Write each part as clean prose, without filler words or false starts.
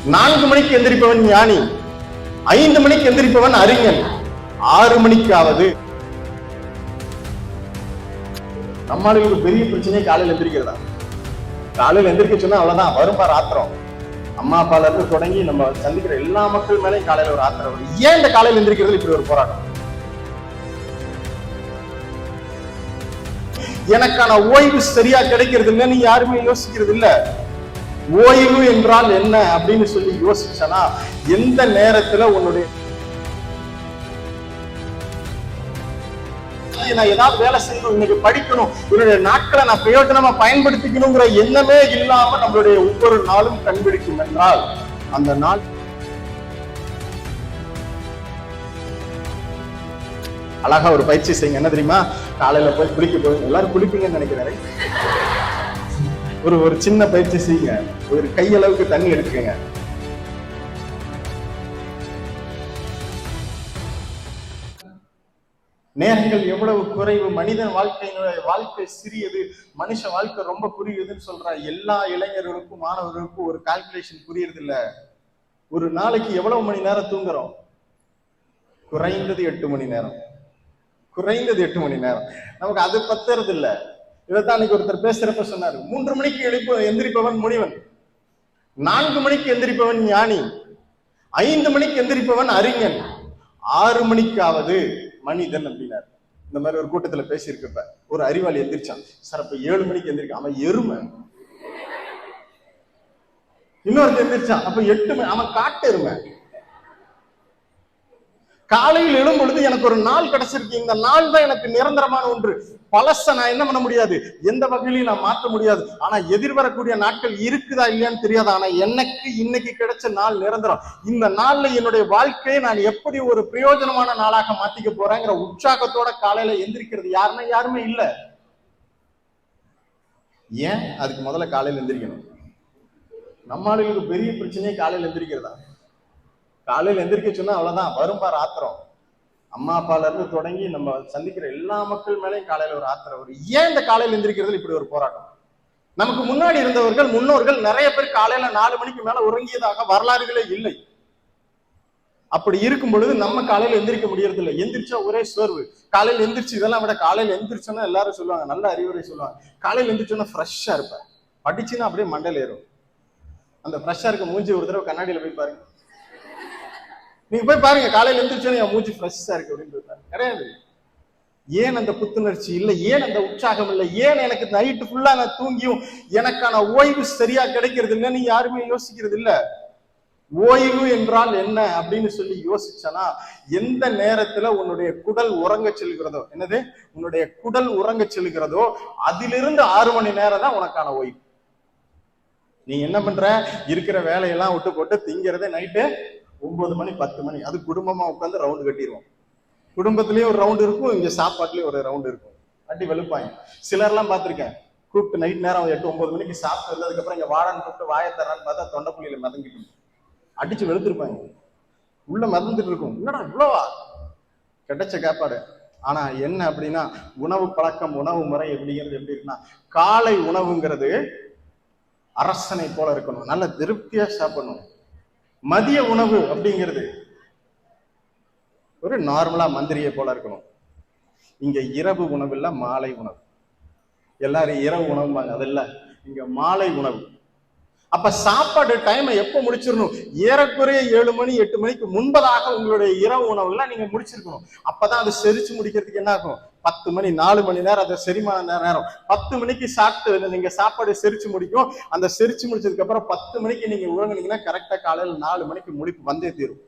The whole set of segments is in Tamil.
4 மணிக்கு எந்திரிப்பவன் ஞானி, 5 மணிக்கு எந்திரிப்பவன் அறிஞன், 6 மணிக்காவது. நம்மளுக்கு பெரிய பிரச்சனையே காலையில் எந்திரிக்கிறதா. காலையில் எந்திரிக்க சொன்னா அவ்வளவுதான், வரும்பா ஆத்திரம். அம்மா அப்பால இருந்து தொடங்கி நம்ம சந்திக்கிற எல்லா மக்கள் மேலேயும் காலையில ஒரு ஆத்திரம் வரும். ஏன் இந்த காலையில் எந்திரிக்கிறது இப்படி ஒரு போராட்டம்? எனக்கான ஓய்வு சரியா கிடைக்கிறது இல்லைன்னு யாருமே யோசிக்கிறது இல்ல. ஓய்வு என்றால் என்ன அப்படின்னு சொல்லி யோசிச்சனா, எந்த நேரத்துல உன்னுடைய நான் ஏதாவது வேலை செய்யணும், இன்னைக்கு படிக்கணும், என்னுடைய நாட்களை நான் பிரயோஜனமா பயன்படுத்திக்கணுங்கிற எண்ணமே இல்லாம நம்மளுடைய ஒவ்வொரு நாளும் கண்பிடிக்கும் என்றால் அந்த நாள் அழகா ஒரு பயிற்சி செய்யுங்க. என்ன தெரியுமா? காலையில போய் குளிக்க போய் எல்லாரும் குளிப்பீங்கன்னு நினைக்கிறேன். ஒரு சின்ன பயிற்சி செய்யுங்க. ஒரு கையளவுக்கு தண்ணி எடுத்துக்கங்க. நேரங்கள் எவ்வளவு குறைவு, மனிதன் வாழ்க்கை சிறியது, மனுஷ வாழ்க்கை ரொம்ப புரியுதுன்னு சொல்ற எல்லா இளைஞர்களுக்கும் மாணவர்களுக்கும் ஒரு கால்குலேஷன் புரியுறது இல்ல. ஒரு நாளைக்கு எவ்வளவு மணி நேரம் தூங்குறோம்? குறைந்தது 8 மணி நேரம். குறைந்தது 8 மணி நேரம். நமக்கு அது பத்துறது இல்ல. இதைத்தான் அன்னைக்கு ஒருத்தர் பேசுறப்ப சொன்னாரு, 3 மணிக்கு எந்திரிப்பவன் முனிவன், 4 மணிக்கு எந்திரிப்பவன் ஞானி, 5 மணிக்கு எந்திரிப்பவன் அறிஞன், 6 மணிக்காவது மனிதன் அப்படின்னாரு. இந்த மாதிரி ஒரு கூட்டத்துல பேசியிருக்கப்ப ஒரு அறிவாளி எந்திரிச்சான். சார் அப்ப 7 மணிக்கு எந்திரிக்கான். அவன் எருமை. இன்னொருத்தர் எந்திரிச்சான். அப்ப 8 மணி. அவன் காட்டு எருமை. காலையில் எழும் பொழுது எனக்கு ஒரு நாள் கிடைச்சிருக்கு. இந்த நாள் தான் எனக்கு நிரந்தரமான ஒன்று. பழச நான் என்ன பண்ண முடியாது, எந்த வகையிலையும் நான் மாற்ற முடியாது. ஆனா எதிர்வரக்கூடிய நாட்கள் இருக்குதா இல்லையான்னு தெரியாது. ஆனா எனக்கு இன்னைக்கு கிடைச்ச நாள் நிரந்தரம். இந்த நாள்ல என்னுடைய வாழ்க்கையை நான் எப்படி ஒரு பிரயோஜனமான நாளாக மாத்திக்க போறேங்கிற உற்சாகத்தோட காலையில எந்திரிக்கிறது யாருன்னா யாருமே இல்லை. ஏன்? அதுக்கு முதல்ல காலையில் எந்திரிக்கணும். நம்ம ஆளுகளுக்கு பெரிய பிரச்சனையே காலையில் எந்திரிக்கிறதா. காலையில் எந்திரிக்க சொன்னா அவ்வளவுதான், வரும்பா ஆத்திரம். அம்மா அப்பால இருந்து தொடங்கி நம்ம சந்திக்கிற எல்லா மக்கள் மேலேயும் காலையில ஒரு ஆத்திரம் வரும். ஏன் இந்த காலையில் எந்திரிக்கிறதுல இப்படி ஒரு போராட்டம்? நமக்கு முன்னாடி இருந்தவர்கள், முன்னோர்கள் நிறைய பேர் காலையில 4 மணிக்கு மேல உறங்கியதாக வரலாறுகளே இல்லை. அப்படி இருக்கும் பொழுது நம்ம காலையில எந்திரிக்க முடியறது இல்லை. எந்திரிச்சா ஒரே சோர்வு. காலையில் எந்திரிச்சு இதெல்லாம் விட காலையில எந்திரிச்சோன்னா எல்லாரும் சொல்லுவாங்க, நல்ல அறிவுரை சொல்லுவாங்க, காலையில் எந்திரிச்சோன்னா ஃப்ரெஷ்ஷா இருப்பேன், படிச்சுன்னா அப்படியே மண்டையில ஏறும். அந்த ஃப்ரெஷ்ஷா இருக்க மூஞ்சி ஒரு தடவை கண்ணாடியில போய் பாருங்க. நீங்க போய் பாருங்க, காலையில எழுந்திரிச்சோன்னு என் மூச்சு ஃப்ரெஷ்ஷா இருக்கு அப்படின்னு கிடையாது. ஏன் அந்த புத்துணர்ச்சி இல்லை? ஏன் அந்த உற்சாகம் இல்லை? ஏன் எனக்கு நைட்டு ஃபுல்லா நான் தூங்கியும் எனக்கான ஓய்வு சரியா கிடைக்கிறது இல்லைன்னு யாருமே யோசிக்கிறது இல்ல. ஓய்வு என்றால் என்ன அப்படின்னு சொல்லி யோசிச்சனா, எந்த நேரத்துல உன்னுடைய குடல் உறங்க செல்கிறதோ, என்னது உன்னுடைய குடல் உறங்க செல்கிறதோ அதிலிருந்து 6 மணி நேரம் தான் உனக்கான ஓய்வு. நீ என்ன பண்ற? இருக்கிற வேலையெல்லாம் விட்டு போட்டு திங்கிறதே நைட்டு 9 மணி 10 மணி. அது குடும்பமா உட்காந்து ரவுண்டு கட்டிடுவோம். குடும்பத்திலயும் ஒரு ரவுண்டு இருக்கும், இங்க சாப்பாட்டுலயும் ஒரு ரவுண்டு இருக்கும். அடி வெளுப்பாங்க. சிலர்லாம் பார்த்திருக்கேன், கூப்பிட்டு நைட் நேரம் 8 9 மணிக்கு சாப்பிட்டு வந்ததுக்கு அப்புறம் இங்க வாழன்னு கூப்பிட்டு வாயை தரான்னு பார்த்தா தொண்டை புள்ளியில மிதங்கிட்டு அடிச்சு வெளுத்திருப்பாங்க. உள்ள மிதந்துட்டு இருக்கும். என்னடா இவ்வளவா கிடைச்ச கேப்பாடு. ஆனா என்ன அப்படின்னா, உணவு பழக்கம், உணவு முறை எப்படிங்கிறது எப்படி இருக்குன்னா, காலை உணவுங்கிறது அரசனை போல இருக்கணும், நல்ல திருப்தியா சாப்பிடணும். மதிய உணவு அப்படிங்கிறது ஒரு நார்மலா மந்திரியை போல இருக்கணும். இங்க இரவு உணவு இல்ல, மாலை உணவு. எல்லாரும் இரவு உணவுவாங்க, அதெல்லாம் இங்க மாலை உணவு. அப்ப சாப்பாடு டைமை எப்ப முடிச்சிடணும்? ஏறக்குறைய 7 மணி 8 மணிக்கு முன்பதாக உங்களுடைய இரவு உணவுலாம் நீங்க முடிச்சிருக்கணும். அப்பதான் அது செரிச்சு முடிக்கிறதுக்கு என்ன ஆகும்? 10 மணி 4 மணி நேரம் அதை செரிமான நேரம். 10 மணிக்கு சாப்பிட்டு நீங்க சாப்பாடு செரிச்சு முடிக்கும். அந்த செரிச்சு முடிச்சதுக்கு அப்புறம் 10 மணிக்கு நீங்க உறங்குனீங்கன்னா கரெக்டா காலையில 4 மணிக்கு முடிப்பு வந்தே தீரும்.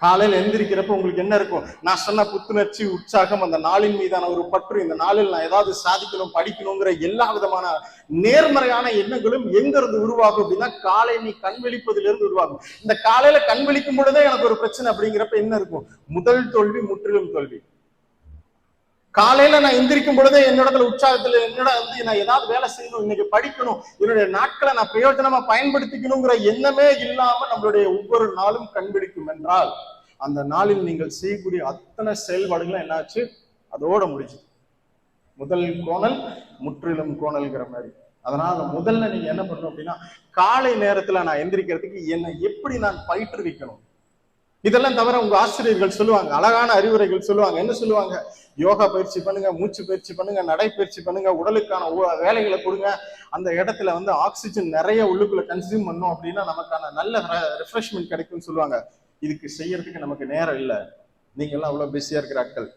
காலையில எந்திரிக்கிறப்ப உங்களுக்கு என்ன இருக்கும்? நான் சொன்ன புத்துணர்ச்சி, உற்சாகம், அந்த நாளின் மீதான ஒரு பற்று, இந்த நாளில் நான் ஏதாவது சாதிக்கணும், படிக்கணுங்கிற எல்லா விதமான நேர்மறையான எண்ணங்களும் எங்க இருந்து உருவாகும் அப்படின்னா, காலை நீ கண் விழிப்பதிலிருந்து உருவாகும். இந்த காலையில கண் விழிக்கும் பொழுதே எனக்கு ஒரு பிரச்சனை அப்படிங்கிறப்ப என்ன இருக்கும்? முதல் தோல்வி முற்றிலும் தோல்வி. காலையில நான் எந்திரிக்கும் பொழுதே என்னோட உற்சாகத்துல நான் ஏதாவது வேலை செய்யணும், இன்னைக்கு படிக்கணும், என்னுடைய நாட்களை நான் பிரயோஜனமா பயன்படுத்திக்கணுங்கிற எண்ணமே இல்லாம நம்மளுடைய ஒவ்வொரு நாளும் கண்பிடிக்கும் என்றால் அந்த நாளில் நீங்கள் செய்யக்கூடிய அத்தனை செயல்பாடுகளும் என்னாச்சு? அதோட முடிச்சு. முதல் கோணல் முற்றிலும் கோணல்ங்கிற மாதிரி. அதனால முதல்ல நீங்க என்ன பண்ணணும் அப்படின்னா, காலை நேரத்துல நான் எந்திரிக்கிறதுக்கு என்னை எப்படி நான் பயிற்றுவிக்கணும். இதெல்லாம் தவிர உங்க ஆசிரியர்கள் சொல்லுவாங்க, அழகான அறிவுரைகள் சொல்லுவாங்க. என்ன சொல்லுவாங்க? யோகா பயிற்சி பண்ணுங்க, மூச்சு பயிற்சி பண்ணுங்க, நடைப்பயிற்சி பண்ணுங்க, உடலுக்கான வேலைகளை கொடுங்க. அந்த இடத்துல வந்து ஆக்சிஜன் நிறைய உள்ளுக்குள்ள கன்சியூம் பண்ணோம் அப்படின்னா நமக்கான நல்ல ரிஃப்ரெஷ்மெண்ட் கிடைக்கும்னு சொல்லுவாங்க. இதுக்கு செய்யறதுக்கு நமக்கு நேரம் இல்லை. நீங்க எல்லாம் அவ்வளவு பிஸியா இருக்கிற ஆட்கள்,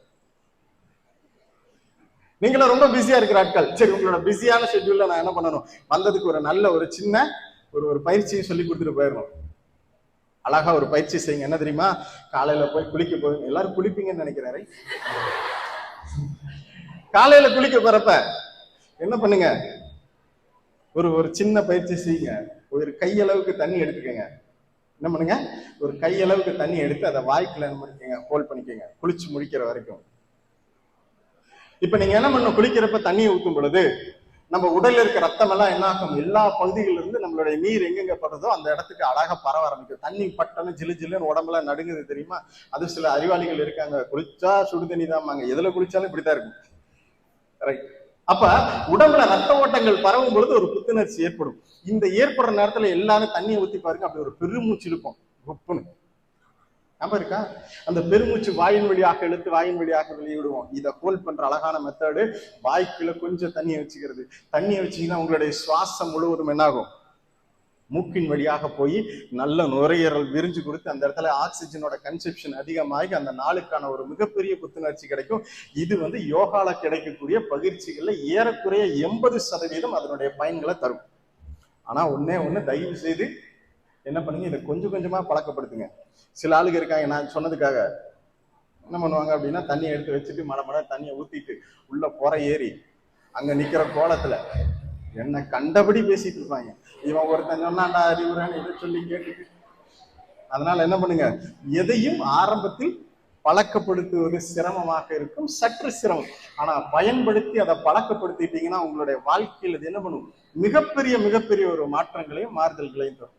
நீங்களும் ரொம்ப பிஸியா இருக்கிற ஆட்கள். சரி, உங்களோட பிஸியான ஷெட்யூல்ல நான் என்ன பண்ணணும்? வந்ததுக்கு ஒரு நல்ல ஒரு சின்ன ஒரு பயிற்சியை சொல்லி கொடுத்துட்டு போயிடணும். அழகா ஒரு பயிற்சி செய்யுங்க. என்ன தெரியுமா? காலையில போய் குளிக்க போய் எல்லாரும் குளிப்பீங்கன்னு நினைக்கிறாரு. காலையில குளிக்க போறப்ப என்ன பண்ணுங்க? ஒரு சின்ன பயிற்சி செய்யுங்க. ஒரு கையளவுக்கு தண்ணி எடுத்துக்கங்க. என்ன பண்ணுங்க? ஒரு கையளவுக்கு தண்ணி எடுத்து அதை வாய்க்குள்ள என்ன பண்ணிக்கங்க, ஹோல்ட் பண்ணிக்கங்க, குளிச்சு முடிக்கிற வரைக்கும். இப்ப நீங்க என்ன பண்ணணும்? குளிக்கிறப்ப தண்ணியை ஊற்றும் பொழுது நம்ம உடல்ல இருக்க ரத்தம் எல்லாம் என்ன ஆகும்? எல்லா பகுதிகளில இருந்து நம்மளுடைய நீர் எங்கெங்க படுறதோ அந்த இடத்துக்கு அழகா பரவ ஆரம்பிக்கும். தண்ணி பட்டன்னு ஜிலு ஜில்லுன்னு உடம்புல நடுங்குது தெரியுமா? அது சில அறிவாளிகள் இருக்காங்க, குளிச்சா சுடு தண்ணி தான்பாங்க, எதுல குளிச்சாலும் இப்படித்தான் இருக்கும். ரைட். அப்ப உடம்புல ரத்த ஓட்டங்கள் பரவும் பொழுது ஒரு புத்துணர்ச்சி ஏற்படும். இந்த ஏற்படுற நேரத்துல எல்லாரும் தண்ணியை ஊத்தி பாருங்க, அப்படி ஒரு பெருமூச்சு இருக்கும். இருக்கா? அந்த பெருமூச்சு வாயின் வழியாக இழுத்து வாயின் வழியாக வெளியிடுவோம். இதை ஹோல்ட் பண்ற அழகான மெத்தடு. வாய்க்குள்ள கொஞ்சம் தண்ணியை வச்சுக்கிறது. தண்ணியை வச்சீங்கன்னா உங்களுடைய சுவாசம் முழுவதும் என்னாகும்? மூக்கின் வழியாக போய் நல்ல நுரையீரல் விரிஞ்சு கொடுத்து அந்த இடத்துல ஆக்சிஜனோட கன்செப்ஷன் அதிகமாகி அந்த நாளுக்கான ஒரு மிகப்பெரிய புத்துணர்ச்சி கிடைக்கும். இது வந்து யோகால கிடைக்கக்கூடிய பயிற்சிகள்ல ஏறக்குறைய 80% அதனுடைய பயன்களை தரும். ஆனா ஒண்ணே ஒண்ணு, தயவு செய்து என்ன பண்ணுங்க, இதை கொஞ்சம் கொஞ்சமா பழக்கப்படுத்துங்க. சில ஆளுங்க இருக்காங்க, நான் சொன்னதுக்காக என்ன பண்ணுவாங்க அப்படின்னா, தண்ணியை எடுத்து வச்சுட்டு மழை தண்ணியை ஊத்திட்டு உள்ள புற ஏறி அங்க நிக்கிற கோலத்துல என்ன கண்டபடி பேசிட்டு இருப்பாங்க. இவன் ஒருத்தன் சொன்னாண்டா அறிவுரைன்னு இதை சொல்லி கேட்டுட்டு. அதனால என்ன பண்ணுங்க, எதையும் ஆரம்பத்தில் பழக்கப்படுத்துவது சிரமமாக இருக்கும், சற்று சிரமம். ஆனா பயன்படுத்தி அதை பழக்கப்படுத்திட்டீங்கன்னா உங்களுடைய வாழ்க்கையில் அது என்ன பண்ணும்? மிகப்பெரிய மிகப்பெரிய ஒரு மாற்றங்களையும் மாறுதல்களையும் தரும்.